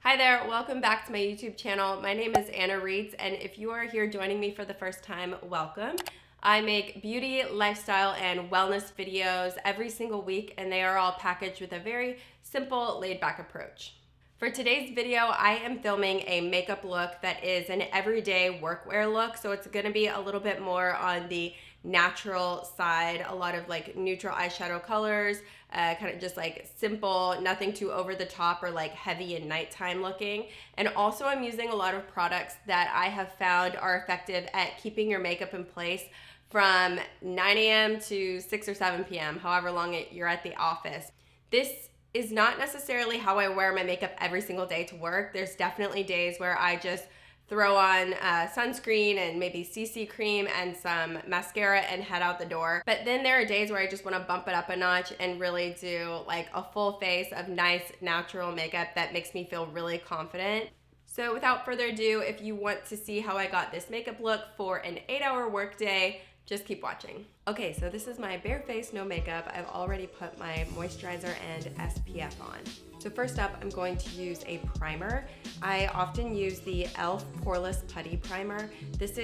Hi there, welcome back to my YouTube channel. My name is Anna Rietz, and if you are here joining me for the first time, welcome. I make beauty, lifestyle, and wellness videos every single week, and they are all packaged with a very simple, laid-back approach. For today's video, I am filming a makeup look that is an everyday workwear look, so it's gonna be a little bit more on the natural side, a lot of like neutral eyeshadow colors, kind of just like simple, nothing too over the top or like heavy and nighttime looking. And also I'm using a lot of products that I have found are effective at keeping your makeup in place from 9 a.m. to 6 or 7 p.m., however long you're at the office. This is not necessarily how I wear my makeup every single day to work. There's definitely days where I just throw on sunscreen and maybe CC cream and some mascara and head out the door. But then there are days where I just want to bump it up a notch and really do like a full face of nice natural makeup that makes me feel really confident. So without further ado, if you want to see how I got this makeup look for an 8-hour workday, just keep watching. Okay, so this is my bare face, no makeup. I've already put my moisturizer and SPF on. So first up, I'm going to use a primer. I often use the e.l.f. Poreless Putty Primer. This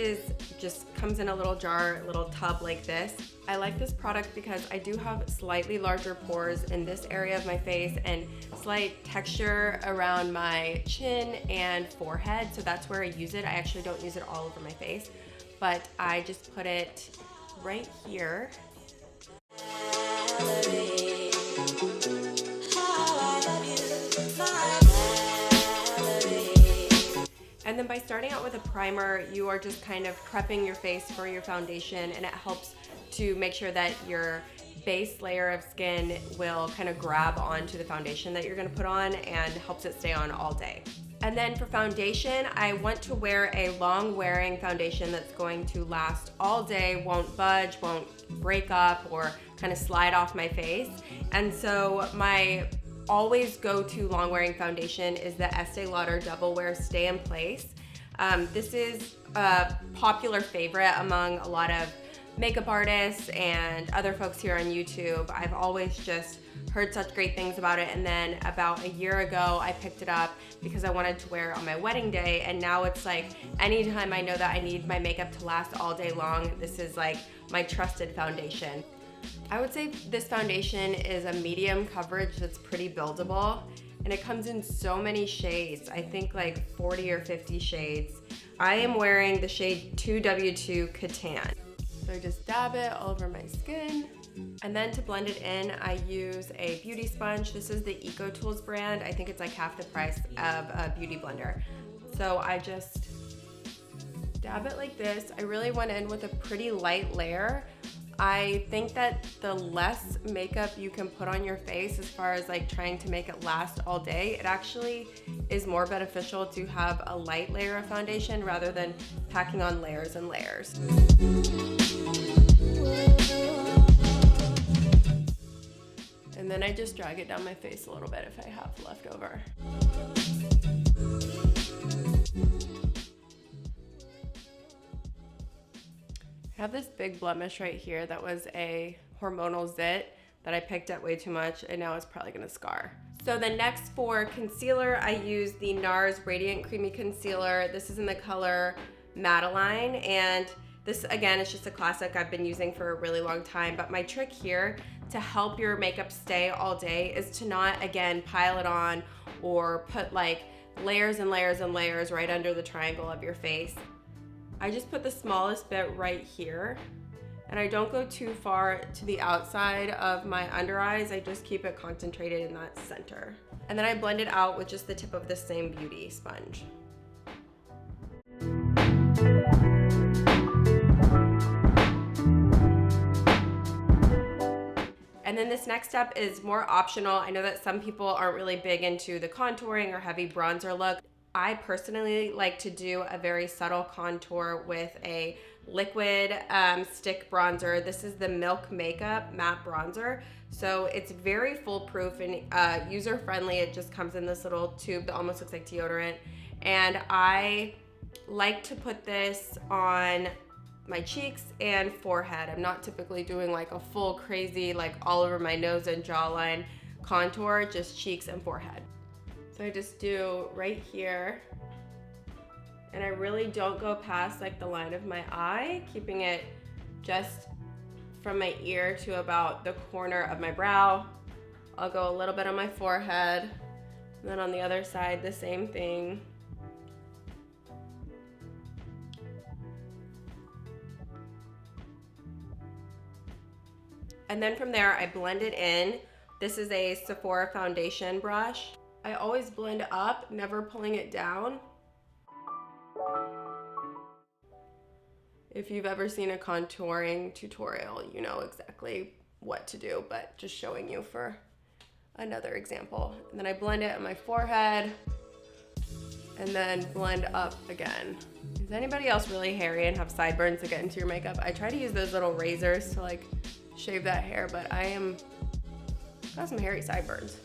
just comes in a little jar, a little tub like this. I like this product because I do have slightly larger pores in this area of my face and slight texture around my chin and forehead, so that's where I use it. I actually don't use it all over my face, but I just put it right here. And then by starting out with a primer, you are just kind of prepping your face for your foundation, and it helps to make sure that your base layer of skin will kind of grab onto the foundation that you're gonna put on and helps it stay on all day. And then for foundation, I want to wear a long wearing foundation that's going to last all day, won't budge, won't break up or kind of slide off my face. And so my always go-to long wearing foundation is the Estee Lauder Double Wear Stay in Place. This is a popular favorite among a lot of makeup artists and other folks here on YouTube. I've always just heard such great things about it, and then about a year ago I picked it up because I wanted to wear it on my wedding day, and now it's like anytime I know that I need my makeup to last all day long, this is like my trusted foundation. I would say this foundation is a medium coverage that's pretty buildable, and it comes in so many shades. I think like 40 or 50 shades. I am wearing the shade 2W2 Catan. So I just dab it all over my skin. And then to blend it in, I use a beauty sponge. This is the EcoTools brand. I think it's like half the price of a beauty blender. So I just dab it like this. I really went in with a pretty light layer. I think that the less makeup you can put on your face as far as like trying to make it last all day, it actually is more beneficial to have a light layer of foundation rather than packing on layers and layers. And then I just drag it down my face a little bit if I have left over. I have this big blemish right here that was a hormonal zit that I picked at way too much, and now it's probably gonna scar. So then next for concealer, I use the NARS Radiant Creamy Concealer. This is in the color Madeline, and this again is just a classic I've been using for a really long time, but my trick here to help your makeup stay all day is to not, again, pile it on or put like layers and layers and layers right under the triangle of your face. I just put the smallest bit right here, and I don't go too far to the outside of my under eyes. I just keep it concentrated in that center. And then I blend it out with just the tip of the same beauty sponge. And then this next step is more optional. I know that some people aren't really big into the contouring or heavy bronzer look. I personally like to do a very subtle contour with a liquid stick bronzer. This is the Milk Makeup Matte Bronzer. So it's very foolproof and user-friendly. It just comes in this little tube that almost looks like deodorant. And I like to put this on my cheeks and forehead. I'm not typically doing like a full crazy, like all over my nose and jawline contour, just cheeks and forehead. So I just do right here. And I really don't go past like the line of my eye, keeping it just from my ear to about the corner of my brow. I'll go a little bit on my forehead, and then on the other side, the same thing. And then from there, I blend it in. This is a Sephora foundation brush. I always blend up, never pulling it down. If you've ever seen a contouring tutorial, you know exactly what to do, but just showing you for another example. And then I blend it on my forehead and then blend up again. Is anybody else really hairy and have sideburns that get into your makeup? I try to use those little razors to like shave that hair, but got some hairy sideburns.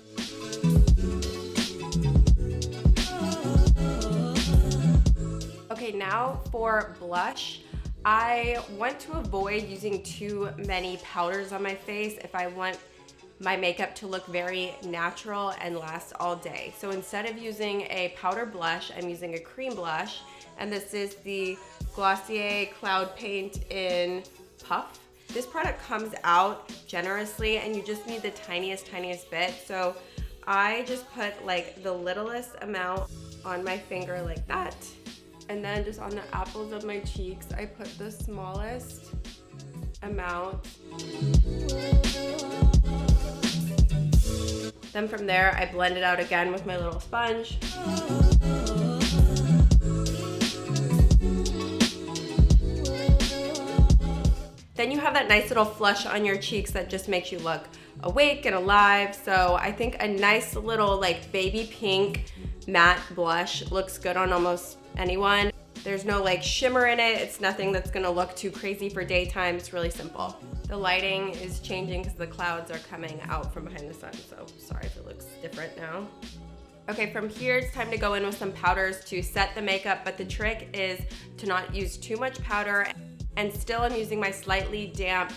Okay, now for blush. I want to avoid using too many powders on my face if I want my makeup to look very natural and last all day. So instead of using a powder blush, I'm using a cream blush, and this is the Glossier Cloud Paint in Puff. This product comes out generously and you just need the tiniest bit. So I just put like the littlest amount on my finger like that. And then just on the apples of my cheeks, I put the smallest amount. Then from there, I blend it out again with my little sponge. Then you have that nice little flush on your cheeks that just makes you look awake and alive. So I think a nice little like baby pink matte blush looks good on almost anyone. There's no like shimmer in it. It's nothing that's gonna look too crazy for daytime. It's really simple. The lighting is changing because the clouds are coming out from behind the sun. So sorry if it looks different now. Okay, from here, it's time to go in with some powders to set the makeup, but the trick is to not use too much powder. And still I'm using my slightly damp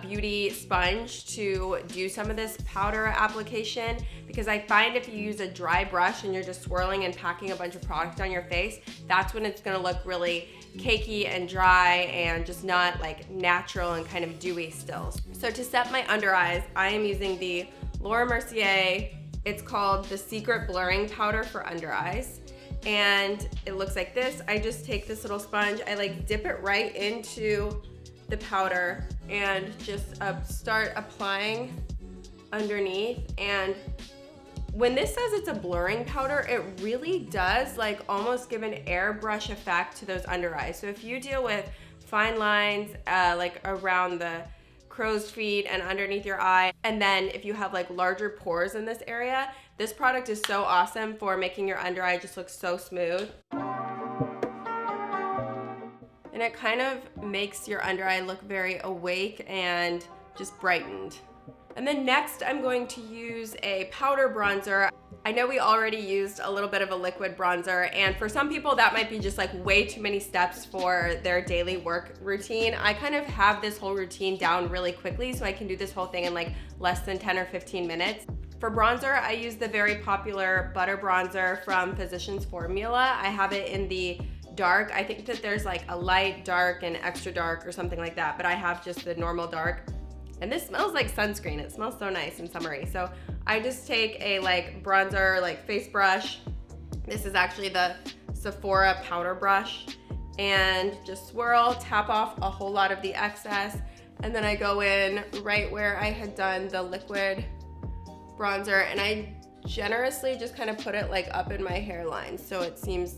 beauty sponge to do some of this powder application, because I find if you use a dry brush and you're just swirling and packing a bunch of product on your face, that's when it's gonna look really cakey and dry and just not like natural and kind of dewy still. So to set my under eyes, I am using the Laura Mercier, it's called the Secret Blurring Powder for Under Eyes. And it looks like this. I just take this little sponge, I like dip it right into the powder and just start applying underneath. And when this says it's a blurring powder, it really does like almost give an airbrush effect to those under eyes. So if you deal with fine lines like around the crow's feet and underneath your eye, and then if you have like larger pores in this area, this product is so awesome for making your under eye just look so smooth. And it kind of makes your under eye look very awake and just brightened. And then next I'm going to use a powder bronzer. I know we already used a little bit of a liquid bronzer, and for some people that might be just like way too many steps for their daily work routine. I kind of have this whole routine down really quickly, so I can do this whole thing in like less than 10 or 15 minutes. For bronzer, I use the very popular butter bronzer from Physicians Formula. I have it in the dark. I think that there's like a light, dark, and extra dark or something like that, but I have just the normal dark. And this smells like sunscreen. It smells so nice and summery. So I just take a like bronzer, like face brush. This is actually the Sephora powder brush, and just swirl, tap off a whole lot of the excess. And then I go in right where I had done the liquid bronzer, and I generously just kind of put it like up in my hairline so it seems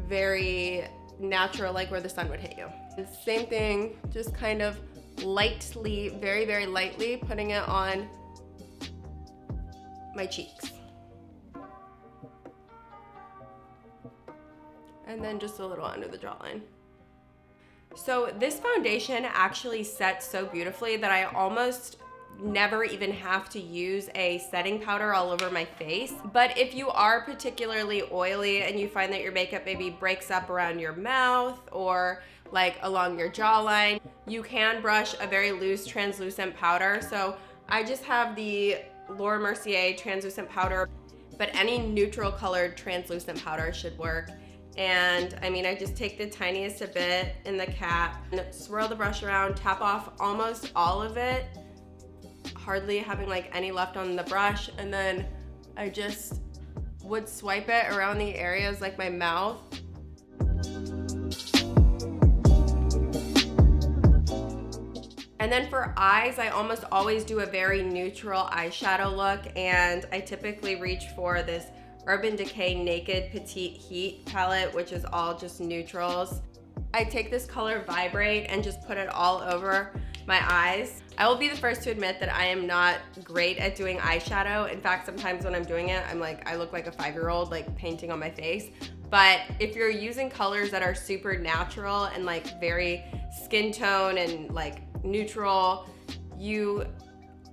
very natural, like where the sun would hit you. And same thing, just kind of lightly, very, very lightly putting it on my cheeks. And then just a little under the jawline. So this foundation actually sets so beautifully that I almost never even have to use a setting powder all over my face. But if you are particularly oily and you find that your makeup maybe breaks up around your mouth, or like along your jawline. You can brush a very loose translucent powder. So I just have the Laura Mercier translucent powder, but any neutral colored translucent powder should work. And I mean, I just take the tiniest a bit in the cap and swirl the brush around, tap off almost all of it, hardly having like any left on the brush. And then I just would swipe it around the areas like my mouth. And then for eyes, I almost always do a very neutral eyeshadow look, and I typically reach for this Urban Decay Naked Petite Heat palette, which is all just neutrals. I take this color Vibrate and just put it all over my eyes. I will be the first to admit that I am not great at doing eyeshadow. In fact, sometimes when I'm doing it, I look like a 5-year-old, like painting on my face. But if you're using colors that are super natural and like very skin tone and like neutral, you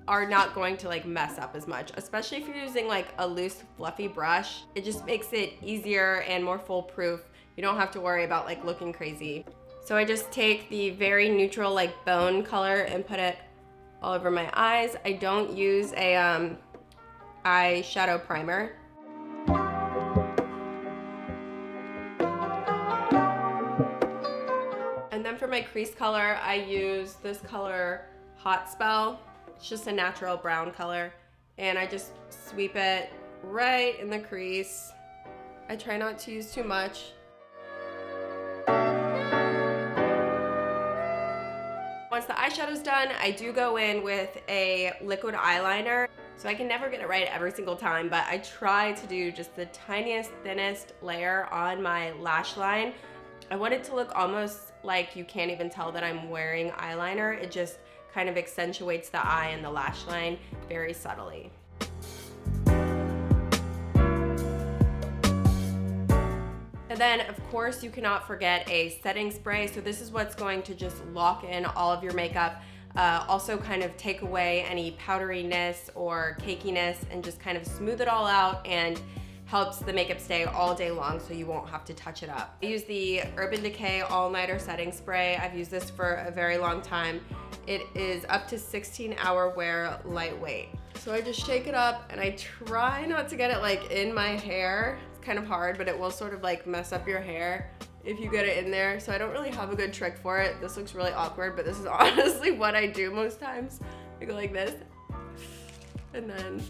are not going to like mess up as much, especially if you're using like a loose fluffy brush. It just makes it easier and more foolproof. You don't have to worry about like looking crazy. So I just take the very neutral like bone color and put it all over my eyes. I don't use a eyeshadow primer. And then for my crease color, I use this color Hot Spell. It's just a natural brown color. And I just sweep it right in the crease. I try not to use too much. Once the eyeshadow's done, I do go in with a liquid eyeliner. So I can never get it right every single time, but I try to do just the tiniest, thinnest layer on my lash line. I want it to look almost like you can't even tell that I'm wearing eyeliner. It just kind of accentuates the eye and the lash line very subtly. And then of course you cannot forget a setting spray. So this is what's going to just lock in all of your makeup. Also kind of take away any powderiness or cakiness and just kind of smooth it all out, and helps the makeup stay all day long so you won't have to touch it up. I use the Urban Decay All Nighter Setting Spray. I've used this for a very long time. It is up to 16-hour wear, lightweight. So I just shake it up and I try not to get it like in my hair. It's kind of hard, but it will sort of like mess up your hair if you get it in there. So I don't really have a good trick for it. This looks really awkward, but this is honestly what I do most times. I go like this, and then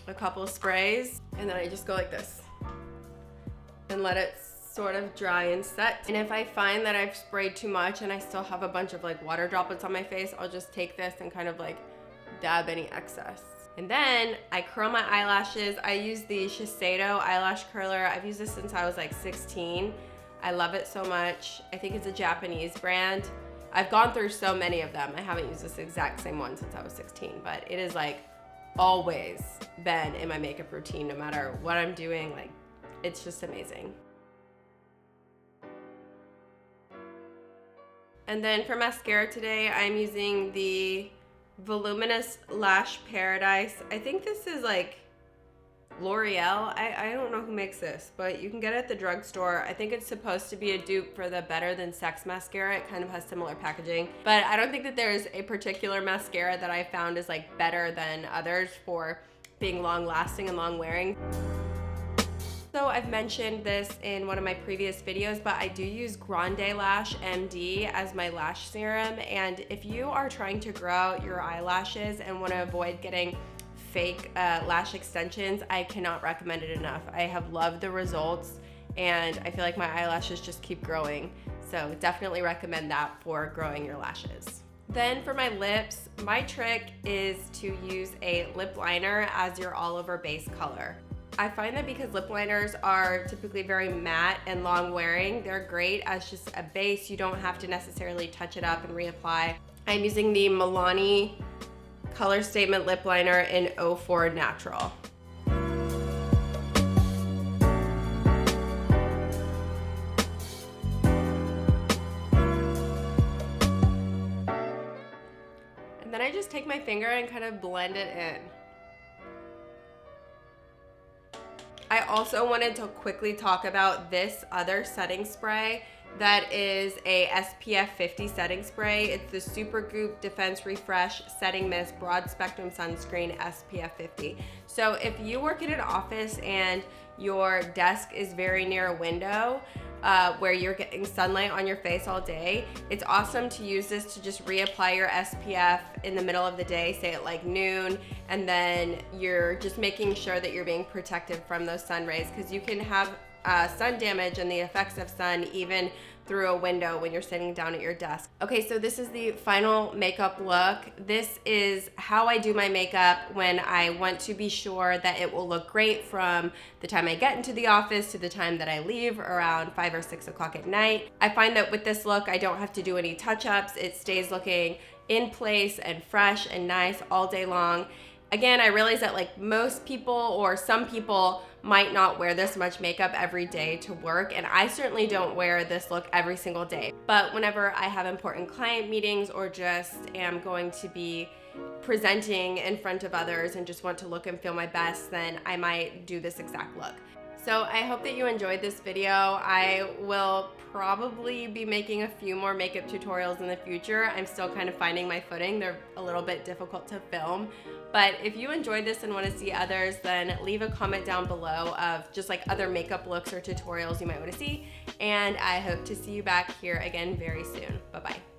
a couple of sprays, and then I just go like this and let it sort of dry and set. And if I find that I've sprayed too much and I still have a bunch of like water droplets on my face, I'll just take this and kind of like dab any excess. And then I curl my eyelashes. I use the Shiseido eyelash curler. I've used this since I was like 16. I love it so much. I think it's a Japanese brand. I've gone through so many of them. I haven't used this exact same one since I was 16, but it is like always been in my makeup routine no matter what I'm doing. Like, it's just amazing. And then for mascara today, I'm using the Voluminous Lash Paradise. I think this is like L'Oreal. I don't know who makes this, but you can get it at the drugstore. I think it's supposed to be a dupe for the Better Than Sex mascara. It kind of has similar packaging, but I don't think that there's a particular mascara that I found is like better than others for being long lasting and long wearing. So I've mentioned this in one of my previous videos, but I do use Grande Lash MD as my lash serum. And if you are trying to grow out your eyelashes and want to avoid getting fake lash extensions, I cannot recommend it enough. I have loved the results and I feel like my eyelashes just keep growing. So definitely recommend that for growing your lashes. Then for my lips, my trick is to use a lip liner as your all over base color. I find that because lip liners are typically very matte and long wearing, they're great as just a base. You don't have to necessarily touch it up and reapply. I'm using the Milani Color Statement Lip Liner in 04 Natural. And then I just take my finger and kind of blend it in. I also wanted to quickly talk about this other setting spray that is a SPF 50 setting spray. It's the Supergoop Defense Refresh Setting Mist Broad Spectrum Sunscreen SPF 50. So if you work in an office and your desk is very near a window where you're getting sunlight on your face all day, it's awesome to use this to just reapply your SPF in the middle of the day, say at like noon, and then you're just making sure that you're being protected from those sun rays, because you can have sun damage and the effects of sun even through a window when you're sitting down at your desk. Okay, so this is the final makeup look. This is how I do my makeup when I want to be sure that it will look great from the time I get into the office to the time that I leave around 5 or 6 o'clock at night. I find that with this look, I don't have to do any touch-ups. It stays looking in place and fresh and nice all day long. Again, I realize that like most people or some people might not wear this much makeup every day to work, and I certainly don't wear this look every single day. But whenever I have important client meetings or just am going to be presenting in front of others and just want to look and feel my best, then I might do this exact look. So I hope that you enjoyed this video. I will probably be making a few more makeup tutorials in the future. I'm still kind of finding my footing. They're a little bit difficult to film. But if you enjoyed this and want to see others, then leave a comment down below of just like other makeup looks or tutorials you might want to see. And I hope to see you back here again very soon. Bye-bye.